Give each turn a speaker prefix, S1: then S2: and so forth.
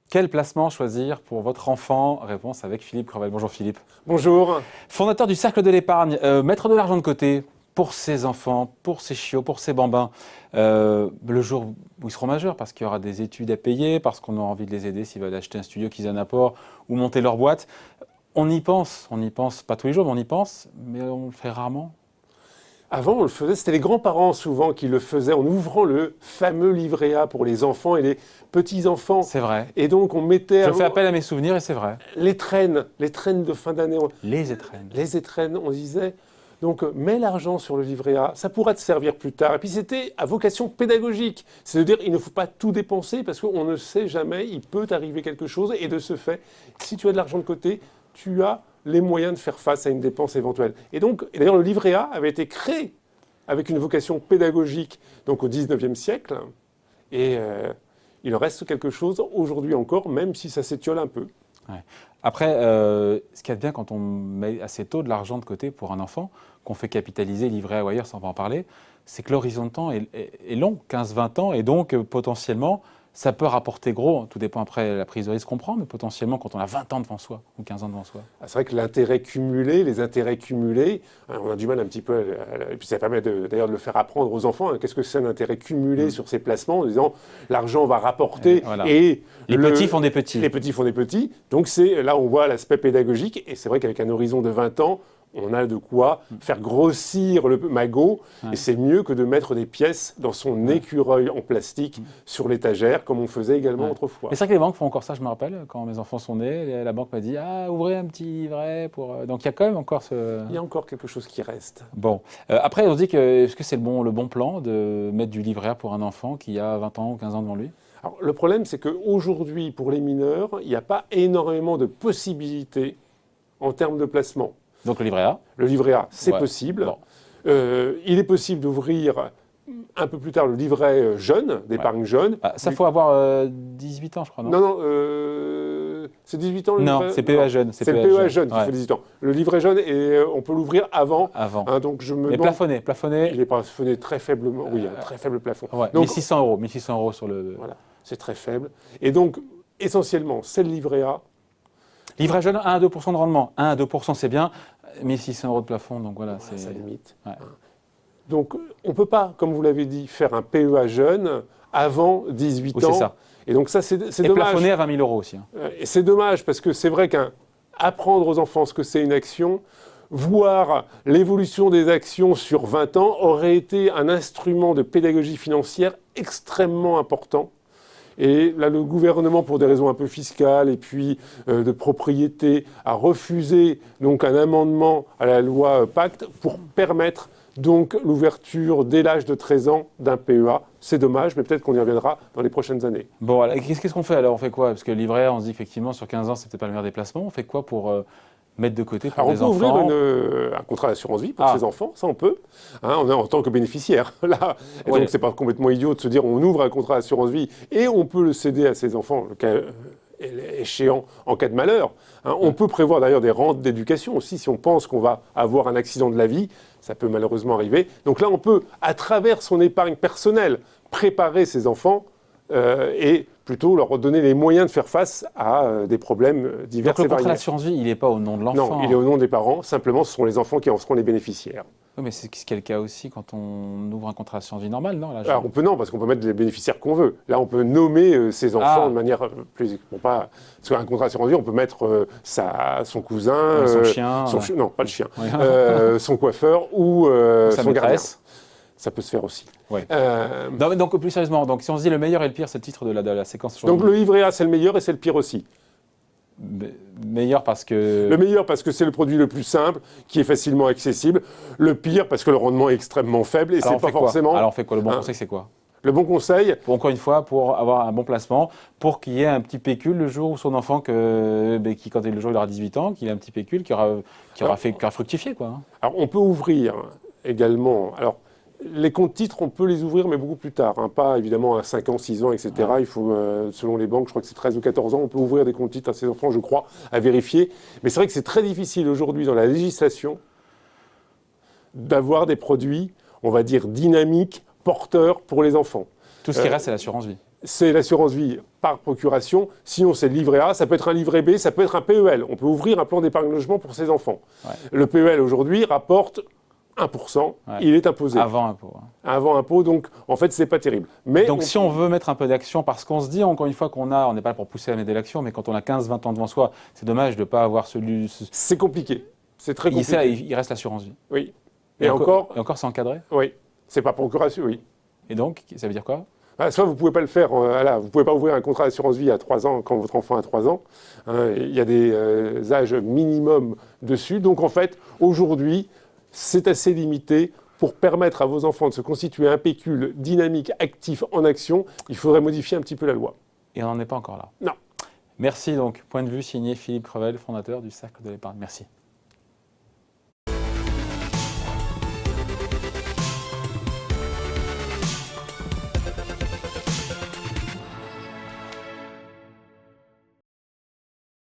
S1: Quel placement choisir pour votre enfant? Réponse avec Philippe Crevel. Bonjour Philippe.
S2: Bonjour.
S1: Fondateur du Cercle de l'épargne, mettre de l'argent de côté pour ses enfants, pour ses chiots, pour ses bambins, le jour où ils seront majeurs, parce qu'il y aura des études à payer, parce qu'on aura envie de les aider s'ils veulent acheter un studio qu'ils en apportent ou monter leur boîte. On y pense pas tous les jours, mais on y pense, mais on le fait rarement.
S2: Avant, on le faisait, c'était les grands-parents souvent qui le faisaient en ouvrant le fameux livret A pour les enfants et les petits-enfants.
S1: C'est vrai.
S2: Et donc, on mettait...
S1: Je fais appel à mes souvenirs et c'est vrai.
S2: L'étrenne de fin d'année.
S1: Les étrennes.
S2: Les étrennes, on disait... Donc, mets l'argent sur le livret A, ça pourra te servir plus tard. Et puis, c'était à vocation pédagogique. C'est-à-dire, il ne faut pas tout dépenser parce qu'on ne sait jamais, il peut t'arriver quelque chose. Et de ce fait, si tu as de l'argent de côté, tu as les moyens de faire face à une dépense éventuelle. Et d'ailleurs, le livret A avait été créé avec une vocation pédagogique donc au XIXe siècle. Et il en reste quelque chose aujourd'hui encore, même si ça s'étiole un peu.
S1: Ouais. Après, ce qu'il y a de bien quand on met assez tôt de l'argent de côté pour un enfant, qu'on fait capitaliser, livret A ou ailleurs, ça on va en parler, c'est que l'horizon de temps est long, 15-20 ans, et donc potentiellement, ça peut rapporter gros. Tout dépend après la prise de risque qu'on prend, mais potentiellement quand on a 20 ans devant soi ou 15 ans devant soi.
S2: C'est vrai que l'intérêt cumulé, les intérêts cumulés, on a du mal un petit peu, et puis ça permet d'ailleurs de le faire apprendre aux enfants. Qu'est-ce que c'est un intérêt cumulé sur ces placements, en disant l'argent va rapporter
S1: voilà.
S2: et
S1: les petits font des petits.
S2: Les petits font des petits. Donc là, on voit l'aspect pédagogique, et c'est vrai qu'avec un horizon de 20 ans, on a de quoi faire grossir le magot, et c'est mieux que de mettre des pièces dans son écureuil en plastique sur l'étagère, comme on faisait également autrefois.
S1: Et c'est vrai que les banques font encore ça, je me rappelle, quand mes enfants sont nés, la banque m'a dit « Ah, ouvrez un petit livret pour… » Donc il y a quand même encore ce…
S2: Il y a encore quelque chose qui reste.
S1: Bon. Après, on se dit que est-ce que c'est le bon plan de mettre du livret A pour un enfant qui a 20 ans ou 15 ans devant lui?
S2: Alors, le problème, c'est qu'aujourd'hui, pour les mineurs, il n'y a pas énormément de possibilités en termes de placement.
S1: Donc le livret A?
S2: Le livret A, c'est possible. Bon. Il est possible d'ouvrir un peu plus tard le livret jeune, d'épargne jeune.
S1: Ah, ça, il faut avoir 18 ans, je crois, non?
S2: Non, c'est 18 ans le livret?
S1: Non, c'est PEA jeune.
S2: C'est le PEA jeune qui fait 18 ans. Le livret jeune, on peut l'ouvrir avant.
S1: Avant.
S2: Donc
S1: mais plafonné.
S2: Il est plafonné très faiblement, oui, un très faible plafond.
S1: Ouais, donc, 1600 € sur le…
S2: Voilà, c'est très faible. Et donc, essentiellement, c'est le livret A.
S1: Livret jeune, 1 à 2 % de rendement. 1 à 2 % c'est bien, 1600 € de plafond, donc voilà.
S2: C'est sa limite.
S1: Ouais.
S2: Donc, on ne peut pas, comme vous l'avez dit, faire un PEA jeune avant 18 ans.
S1: C'est ça.
S2: Et donc ça, c'est dommage.
S1: Et plafonné à 20 000 € aussi.
S2: Et c'est dommage, parce que c'est vrai qu'apprendre aux enfants ce que c'est une action, voir l'évolution des actions sur 20 ans, aurait été un instrument de pédagogie financière extrêmement important. Et là, le gouvernement, pour des raisons un peu fiscales et puis de propriété, a refusé donc un amendement à la loi Pacte pour permettre donc l'ouverture dès l'âge de 13 ans d'un PEA. C'est dommage, mais peut-être qu'on y reviendra dans les prochaines années.
S1: Bon, alors, qu'est-ce qu'on fait alors? On fait quoi? Parce que le livret A, on se dit effectivement, sur 15 ans, c'est peut-être pas le meilleur déplacement. On fait quoi pour mettre de côté pour des enfants?
S2: On peut ouvrir un contrat d'assurance vie pour ses enfants, ça on peut. On est en tant que bénéficiaire. Là. Donc c'est pas complètement idiot de se dire on ouvre un contrat d'assurance vie et on peut le céder à ses enfants, le cas échéant en cas de malheur. On peut prévoir d'ailleurs des rentes d'éducation aussi si on pense qu'on va avoir un accident de la vie. Ça peut malheureusement arriver. Donc là, on peut, à travers son épargne personnelle, préparer ses enfants et plutôt leur donner les moyens de faire face à des problèmes divers et variés.
S1: Donc le contrat d'assurance vie, il n'est pas au nom de l'enfant?
S2: Non, il est au nom des parents. Simplement, ce sont les enfants qui en seront les bénéficiaires.
S1: Oui, mais c'est ce qui est le cas aussi quand on ouvre un contrat d'assurance vie normal, non? Là,
S2: Alors, parce qu'on peut mettre les bénéficiaires qu'on veut. Là, on peut nommer ses enfants de manière plus... Bon, pas, parce qu'un contrat d'assurance vie, on peut mettre son cousin...
S1: son chien...
S2: non, pas le chien. Son coiffeur ou son gardien. Ça peut se faire aussi.
S1: Ouais. Donc, plus sérieusement, donc, si on se dit le meilleur et le pire, c'est le titre de la séquence.
S2: Donc, le livret A, c'est le meilleur et c'est le pire aussi.
S1: Meilleur parce que...
S2: Le meilleur parce que c'est le produit le plus simple, qui est facilement accessible. Le pire parce que le rendement est extrêmement faible et c'est pas forcément...
S1: Alors on fait quoi? Le bon conseil, c'est quoi?
S2: Le bon conseil...
S1: Encore une fois, pour avoir un bon placement, pour qu'il y ait un petit pécule le jour où son enfant, le jour où il aura 18 ans, qu'il ait un petit pécule qui aura fructifié, quoi.
S2: Alors on peut ouvrir également... Alors, les comptes titres, on peut les ouvrir, mais beaucoup plus tard. Pas évidemment à 5 ans, 6 ans, etc. Ouais. Il faut, selon les banques, je crois que c'est 13 ou 14 ans, on peut ouvrir des comptes titres à ses enfants, je crois, à vérifier. Mais c'est vrai que c'est très difficile aujourd'hui dans la législation d'avoir des produits. on va dire, dynamique, porteur pour les enfants.
S1: Tout ce qui reste, c'est l'assurance vie.
S2: C'est l'assurance vie par procuration. Sinon, c'est le livret A, ça peut être un livret B, ça peut être un PEL. On peut ouvrir un plan d'épargne logement pour ses enfants.
S1: Ouais.
S2: Le PEL, aujourd'hui, rapporte 1%.
S1: Ouais.
S2: Il est imposé.
S1: Avant impôt. Hein.
S2: Avant impôt, donc en fait, c'est pas terrible. Mais
S1: Donc si on veut mettre un peu d'action, parce qu'on se dit, encore une fois, on n'est pas là pour pousser à mettre de l'action, mais quand on a 15-20 ans devant soi, c'est dommage de ne pas avoir
S2: c'est compliqué. C'est très compliqué.
S1: Il reste l'assurance vie.
S2: Oui. Et encore,
S1: c'est encadré.
S2: oui. C'est pas procuration, oui.
S1: Et donc, ça veut dire quoi?
S2: Soit vous ne pouvez pas le faire, voilà, vous ne pouvez pas ouvrir un contrat d'assurance vie à 3 ans quand votre enfant a 3 ans. Il y a des âges minimum dessus. Donc en fait, aujourd'hui, c'est assez limité. Pour permettre à vos enfants de se constituer un pécule dynamique, actif, en action, il faudrait modifier un petit peu la loi.
S1: Et on n'en est pas encore là.
S2: Non.
S1: Merci donc. Point de vue signé Philippe Crevel, fondateur du Cercle de l'épargne. Merci.